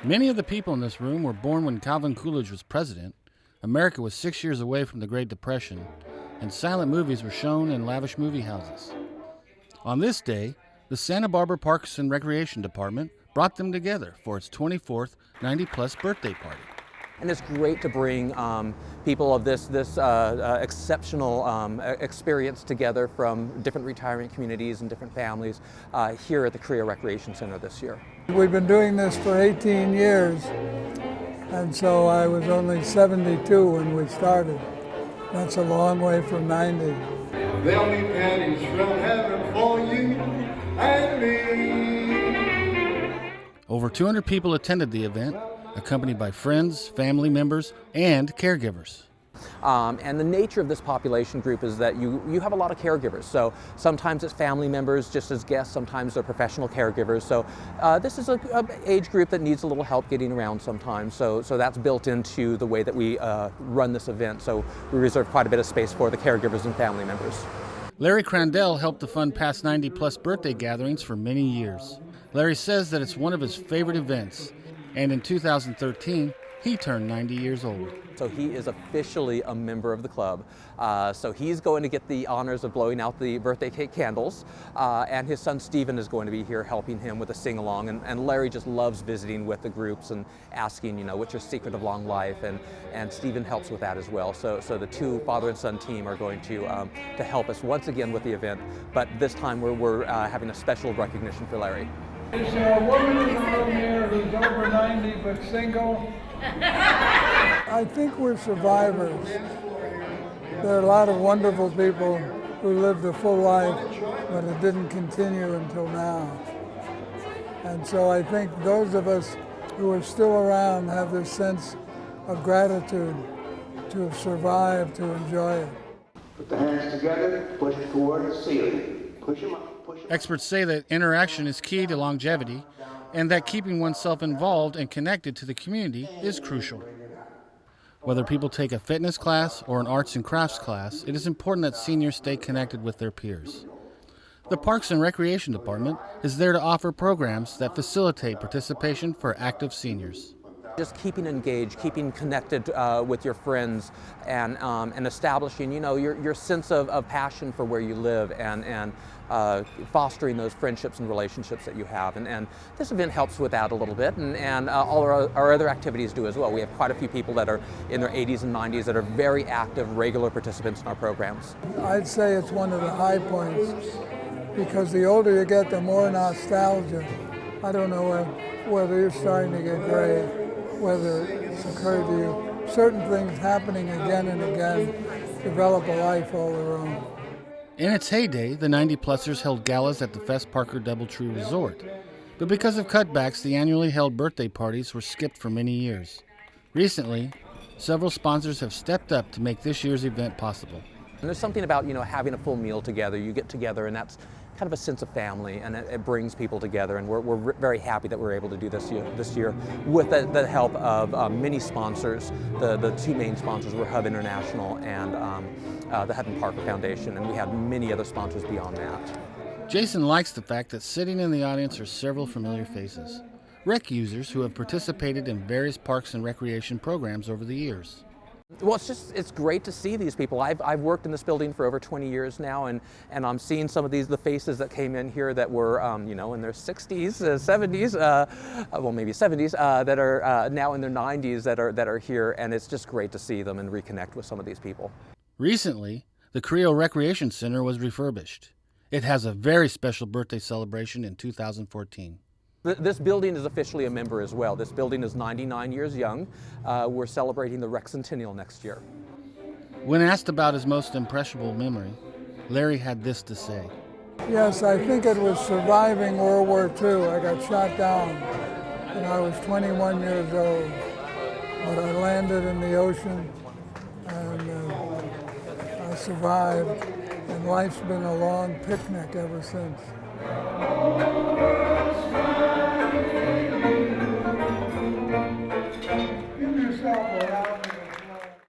Many of the people in this room were born when Calvin Coolidge was president, America was 6 years away from the Great Depression, and silent movies were shown in lavish movie houses. On this day, the Santa Barbara Parks and Recreation Department brought them together for its 24th 90-plus birthday party. And it's great to bring people of this exceptional experience together from different retirement communities and different families here at the Korea Recreation Center this year. We've been doing this for 18 years, and so I was only 72 when we started. That's a long way from 90. There'll be pennies from heaven for you and me. Over 200 people attended the event, accompanied by friends, family members, and caregivers. And the nature of this population group is that you have a lot of caregivers. So sometimes it's family members just as guests, sometimes they're professional caregivers. So this is an age group that needs a little help getting around sometimes. So that's built into the way that we run this event. So we reserve quite a bit of space for the caregivers and family members. Larry Crandell helped to fund past 90-plus birthday gatherings for many years. Larry says that it's one of his favorite events, and in 2013, he turned 90 years old. So he is officially a member of the club. So he's going to get the honors of blowing out the birthday cake candles, and his son Stephen is going to be here helping him with a sing-along. And Larry just loves visiting with the groups and asking, what's your secret of long life? And Stephen helps with that as well. So the two father and son team are going to help us once again with the event, but this time we're having a special recognition for Larry. Is there a woman in the room here who's over 90 but single? I think we're survivors. There are a lot of wonderful people who lived a full life, but it didn't continue until now. And so I think those of us who are still around have this sense of gratitude to have survived, to enjoy it. Put the hands together, push toward the ceiling. Push them up. Experts say that interaction is key to longevity, and that keeping oneself involved and connected to the community is crucial. Whether people take a fitness class or an arts and crafts class, it is important that seniors stay connected with their peers. The Parks and Recreation Department is there to offer programs that facilitate participation for active seniors. Just keeping engaged, keeping connected with your friends, and establishing, your sense of passion for where you live, and fostering those friendships and relationships that you have. And this event helps with that a little bit, and all our other activities do as well. We have quite a few people that are in their 80s and 90s that are very active, regular participants in our programs. I'd say it's one of the high points, because the older you get, the more nostalgia. I don't know whether you're starting to get gray, whether it's occurred to you. Certain things happening again and again develop a life all their own. In its heyday, the 90-plussers held galas at the Fess Parker Doubletree Resort. But because of cutbacks, the annually held birthday parties were skipped for many years. Recently, several sponsors have stepped up to make this year's event possible. And there's something about, having a full meal together. You get together, and that's kind of a sense of family, and it brings people together, and we're very happy that we're able to do this year with the help of many sponsors. The two main sponsors were Hub International and the Hutton Parker Foundation, and we have many other sponsors beyond that. Jason likes the fact that sitting in the audience are several familiar faces, rec users who have participated in various parks and recreation programs over the years. Well, it's great to see these people. I've worked in this building for over 20 years now, and I'm seeing some of the faces that came in here that were in their 60s, 70s, well maybe 70s, that are now in their 90s that are here, and it's just great to see them and reconnect with some of these people. Recently, the Creo Recreation Center was refurbished. It has a very special birthday celebration in 2014. This building is officially a member as well. This building is 99 years young. We're celebrating the Rec Centennial next year. When asked about his most impressionable memory, Larry had this to say. Yes, I think it was surviving World War II. I got shot down when I was 21 years old, but I landed in the ocean, and I survived, and life's been a long picnic ever since.